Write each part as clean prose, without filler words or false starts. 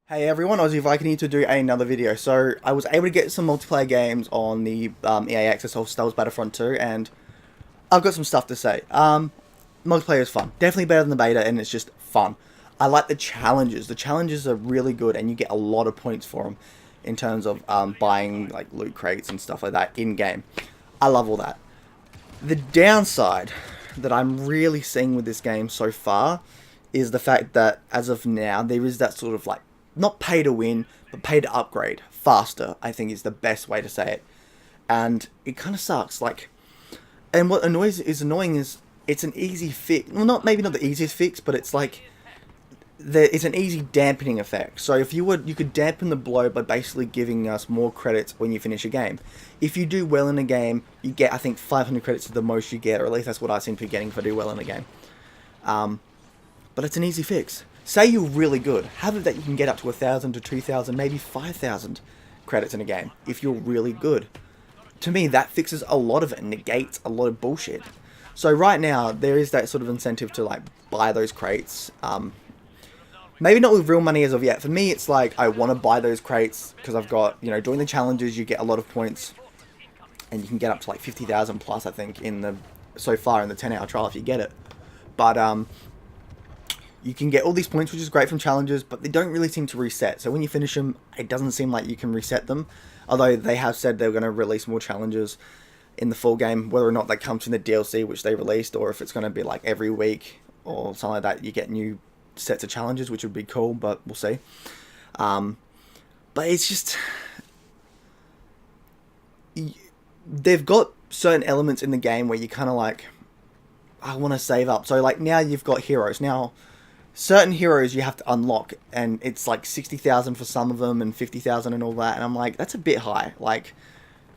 Hey everyone, Aussie Viking here to do another video. So I was able to get some multiplayer games on the EA Access of Star Wars Battlefront 2, and I've got some stuff to say. Multiplayer is fun, definitely better than the beta, and it's just fun. I like the challenges. The challenges are really good, and you get a lot of points for them in terms of buying like loot crates and stuff like that in game. I love all that. The downside that I'm really seeing with this game so far is the fact that as of now there is that sort of like, not pay to win, but pay to upgrade faster, I think is the best way to say it. And it kind of sucks. Like, and what is annoying is it's an easy fix. Well, maybe not the easiest fix, but it's like it's an easy dampening effect. So if you could dampen the blow by basically giving us more credits when you finish a game. If you do well in a game, you get, I think, 500 credits is the most you get, or at least that's what I seem to be getting if I do well in a game. But it's an easy fix. Say you're really good, have it that you can get up to 1,000 to 2,000, maybe 5,000 credits in a game if you're really good. To me, that fixes a lot of it and negates a lot of bullshit. So right now, there is that sort of incentive to like buy those crates. Maybe not with real money as of yet. For me, it's like I want to buy those crates because I've got, you know, doing the challenges, you get a lot of points, and you can get up to like 50,000 plus, I think, so far in the 10-hour trial if you get it. But you can get all these points, which is great from challenges, but they don't really seem to reset. So when you finish them, it doesn't seem like you can reset them. Although they have said they're going to release more challenges in the full game, whether or not that comes from the DLC, which they released, or if it's going to be like every week or something like that, you get new sets of challenges, which would be cool, but we'll see. But it's just, they've got certain elements in the game where you kind of like, I want to save up. So like now you've got heroes. Now certain heroes you have to unlock, and it's like 60,000 for some of them and 50,000 and all that, and I'm like, that's a bit high. Like,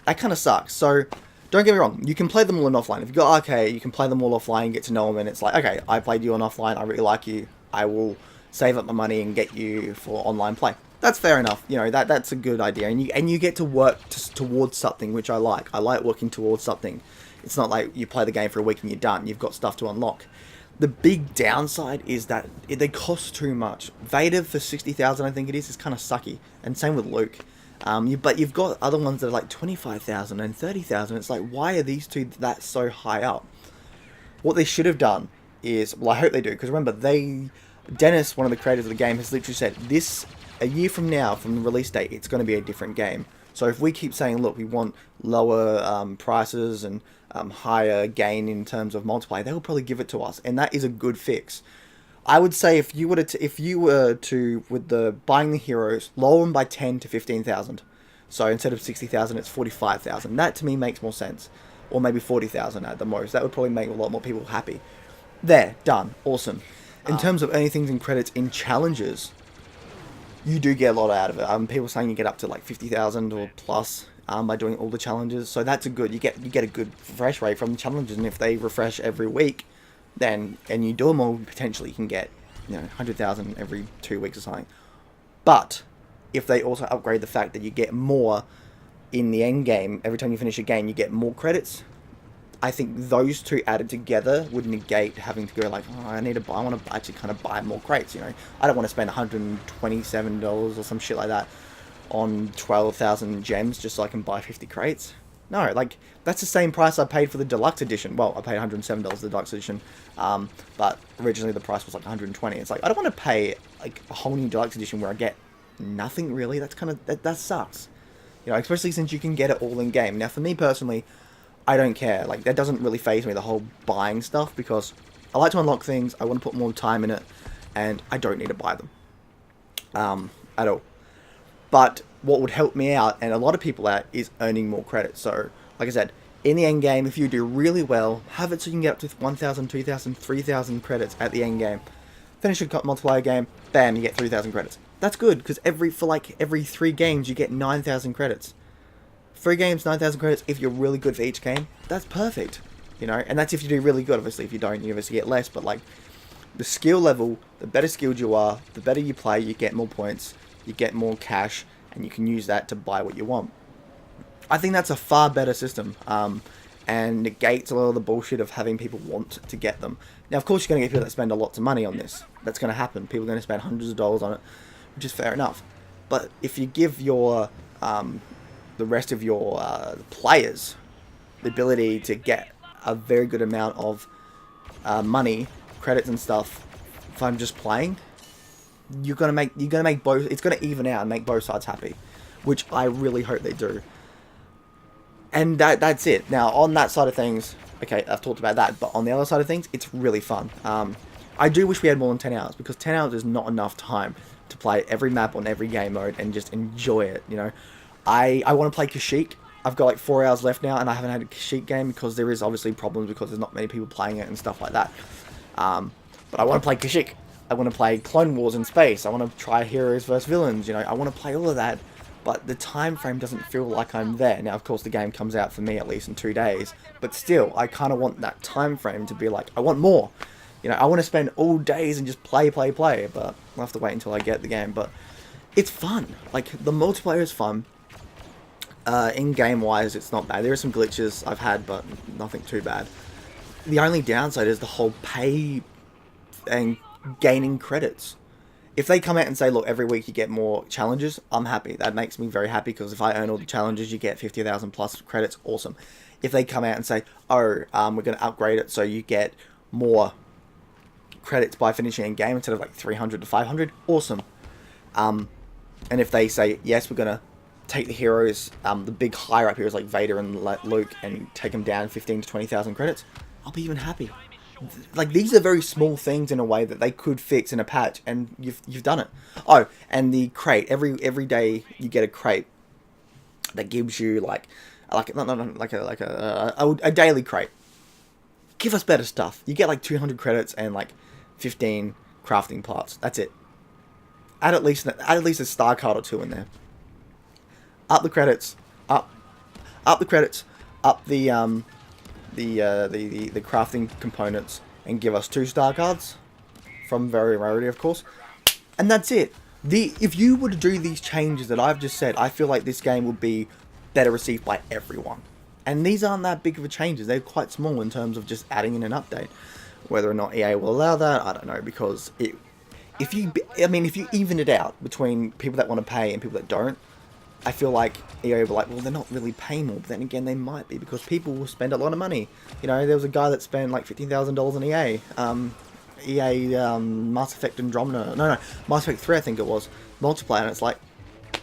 that kind of sucks. So don't get me wrong, you can play them all in offline. If you've got arcade, you can play them all offline and get to know them, and it's like, okay, I played you on offline, I really like you, I will save up my money and get you for online play. That's fair enough. You know, that's a good idea, and you get to work towards something, which I like. I like working towards something. It's not like you play the game for a week and you're done. You've got stuff to unlock. The big downside is that they cost too much. Vader for 60,000, I think it is kind of sucky, and same with Luke. But you've got other ones that are like 25,000 and 30,000. It's like, why are these two that so high up? What they should have done is, well, I hope they do, because remember, Dennis, one of the creators of the game, has literally said, a year from now, from the release date, it's going to be a different game. So if we keep saying, look, we want lower prices and higher gain in terms of multiplayer, they will probably give it to us, and that is a good fix. I would say if you were to with the buying the heroes, lower them by 10 to 15,000. So instead of 60,000, it's 45,000. That to me makes more sense, or maybe 40,000 at the most. That would probably make a lot more people happy. There, done, awesome. In terms of earning things in credits in challenges, you do get a lot out of it. People saying you get up to like 50,000 or plus by doing all the challenges. So that's a good. You get a good refresh rate from the challenges, and if they refresh every week, then and you do them all, potentially you can get 100,000 every 2 weeks or something. But if they also upgrade the fact that you get more in the end game, every time you finish a game, you get more credits. I think those two added together would negate having to go like, oh, I want to actually kind of buy more crates, I don't want to spend $127 or some shit like that on 12,000 gems just so I can buy 50 crates. No, like, that's the same price I paid for the deluxe edition. Well, I paid $107 for the deluxe edition, but originally the price was like $120. It's like, I don't want to pay like a whole new deluxe edition where I get nothing really. That's kind of, that sucks. Especially since you can get it all in game. Now, for me personally, I don't care. Like, that doesn't really faze me, the whole buying stuff, because I like to unlock things, I want to put more time in it, and I don't need to buy them. At all. But what would help me out, and a lot of people out, is earning more credits. So, like I said, in the end game, if you do really well, have it so you can get up to 1,000, 2,000, 3,000 credits at the end game. Finish a multiplayer game, bam, you get 3,000 credits. That's good, because every 3 games, you get 9,000 credits. 3 games, 9,000 credits. If you're really good for each game, that's perfect. And that's if you do really good. Obviously, if you don't, you obviously get less. But like, the skill level, the better skilled you are, the better you play, you get more points, you get more cash, and you can use that to buy what you want. I think that's a far better system. and negates a lot of the bullshit of having people want to get them. Now, of course, you're going to get people that spend a lot of money on this. That's going to happen. People are going to spend hundreds of dollars on it, which is fair enough. But if you give your the rest of your players the ability to get a very good amount of money, credits and stuff, if I'm just playing, you're gonna make both. It's gonna even out and make both sides happy, which I really hope they do. And that's it. Now, on that side of things, okay, I've talked about that, but on the other side of things, it's really fun. I do wish we had more than 10 hours, because 10 hours is not enough time to play every map on every game mode and just enjoy it, you know. I want to play Kashyyyk. I've got like 4 hours left now, and I haven't had a Kashyyyk game because there is obviously problems because there's not many people playing it and stuff like that. But I want to play Kashyyyk. I want to play Clone Wars in space. I want to try Heroes vs Villains, you know. I want to play all of that. But the time frame doesn't feel like I'm there. Now, of course, the game comes out for me at least in 2 days. But still, I kind of want that time frame to be like, I want more. You know, I want to spend all days and just play. But I'll have to wait until I get the game. But it's fun. Like, the multiplayer is fun. In-game wise, it's not bad. There are some glitches I've had, but nothing too bad. The only downside is the whole pay and gaining credits. If they come out and say, look, every week you get more challenges, I'm happy. That makes me very happy, because if I earn all the challenges, you get 50,000 plus credits, awesome. If they come out and say, we're going to upgrade it so you get more credits by finishing a game instead of like 300 to 500, awesome. And if they say, yes, we're going to take the heroes, the big higher up heroes like Vader and Luke, and take them down 15 to 20,000 credits, I'll be even happy. Like, these are very small things in a way that they could fix in a patch, and you've done it. Oh, and the crate, every day you get a crate that gives you like a daily crate. Give us better stuff. You get like 200 credits and like 15 crafting parts. That's it. Add at least a star card or two in there. Up the credits. Up the credits. Up the crafting components, and give us 2 star cards from very rarity, of course, and that's it. If you were to do these changes that I've just said, I feel like this game would be better received by everyone. And these aren't that big of a changes. They're quite small in terms of just adding in an update. Whether or not EA will allow that, I don't know, because if you even it out between people that want to pay and people that don't, I feel like EA will be like, well, they're not really paying more. But then again, they might be, because people will spend a lot of money. You know, there was a guy that spent like $15,000 on EA. Mass Effect Andromeda. No, Mass Effect 3, I think it was. Multiplayer, and it's like,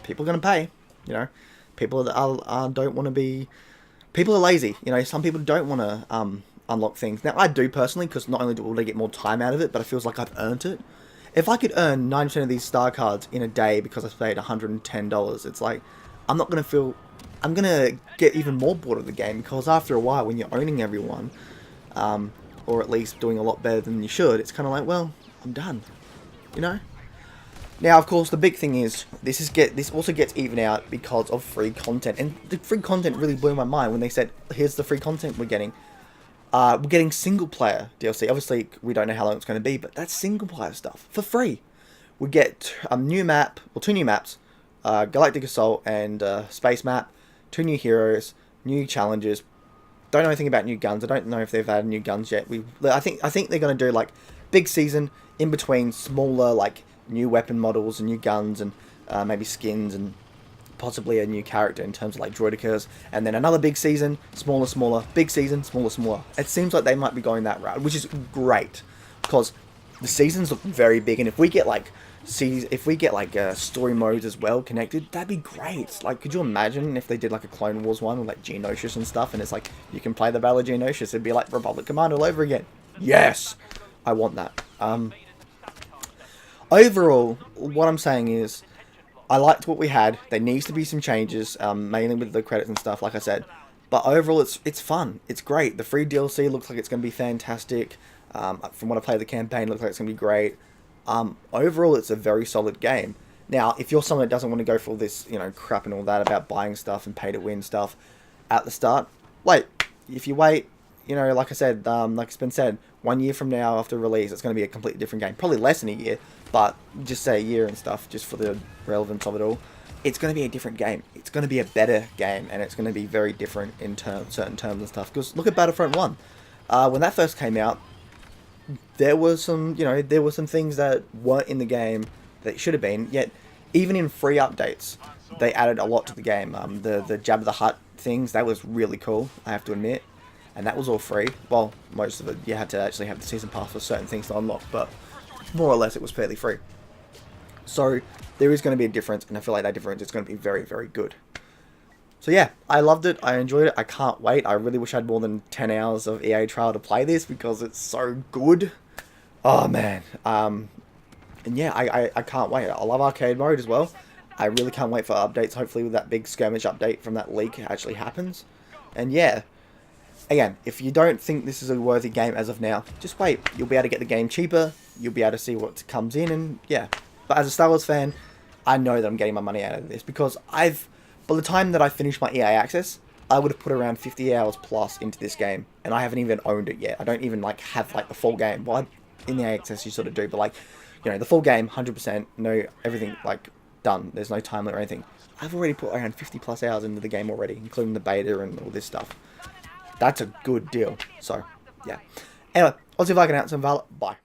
people are going to pay. You know, people don't want to be... People are lazy. You know, some people don't want to unlock things. Now, I do personally, because not only will I get more time out of it, but it feels like I've earned it. If I could earn 90% of these star cards in a day because I paid $110, it's like, I'm going to get even more bored of the game, because after a while, when you're owning everyone, or at least doing a lot better than you should, it's kind of like, well, I'm done, you know? Now, of course, the big thing is, this also gets even out because of free content, and the free content really blew my mind when they said, here's the free content we're getting. We're getting single-player DLC. Obviously, we don't know how long it's going to be, but that's single-player stuff for free. We get a new map, well, 2 new maps, Galactic Assault and Space Map, 2 new heroes, new challenges. Don't know anything about new guns. I don't know if they've added new guns yet. I think they're going to do like big season in between smaller like new weapon models and new guns and maybe skins and possibly a new character in terms of like droidicas, and then another big season, smaller, big season, smaller. It seems like they might be going that route, which is great, because the seasons look very big, and if we get like story modes as well connected, that'd be great. Like, could you imagine if they did like a Clone Wars one with like Geonosis and stuff, and it's like you can play the Battle of Geonosis, it'd be like Republic Command all over again. Yes, I want that. Overall, what I'm saying is, I liked what we had. There needs to be some changes, mainly with the credits and stuff, like I said. But overall, it's fun. It's great. The free DLC looks like it's going to be fantastic. From what I played the campaign, it looks like it's going to be great. Overall, it's a very solid game. Now, if you're someone that doesn't want to go for all this, you know, crap and all that about buying stuff and pay to win stuff at the start, wait. If you wait, you know, like I said, like it's been said, 1 year from now after release, it's going to be a completely different game. Probably less than a year, but just say a year and stuff, just for the relevance of it all. It's going to be a different game. It's going to be a better game, and it's going to be very different in certain terms and stuff. Because look at Battlefront 1. When that first came out, there was some, you know, there were some things that weren't in the game that should have been. Yet, even in free updates, they added a lot to the game. The Jabba the Hutt things, that was really cool, I have to admit. And that was all free. Well, most of it, you had to actually have the season pass for certain things to unlock, but more or less it was fairly free. So, there is going to be a difference, and I feel like that difference is going to be very, very good. So yeah, I loved it, I enjoyed it, I can't wait. I really wish I had more than 10 hours of EA trial to play this, because it's so good. Oh man. And yeah, I can't wait. I love arcade mode as well. I really can't wait for updates. Hopefully with that big skirmish update from that leak actually happens. And yeah, again, if you don't think this is a worthy game as of now, just wait. You'll be able to get the game cheaper, you'll be able to see what comes in, and yeah. But as a Star Wars fan, I know that I'm getting my money out of this, because by the time that I finish my EA access, I would have put around 50 hours plus into this game, and I haven't even owned it yet. I don't even like have like the full game. Well, in the EA access you sort of do, but like, you know, the full game, 100%, no, everything like done. There's no time limit or anything. I've already put around 50 plus hours into the game already, including the beta and all this stuff. That's a good deal. So, yeah. Anyway, Aussie VIking out, some Bye.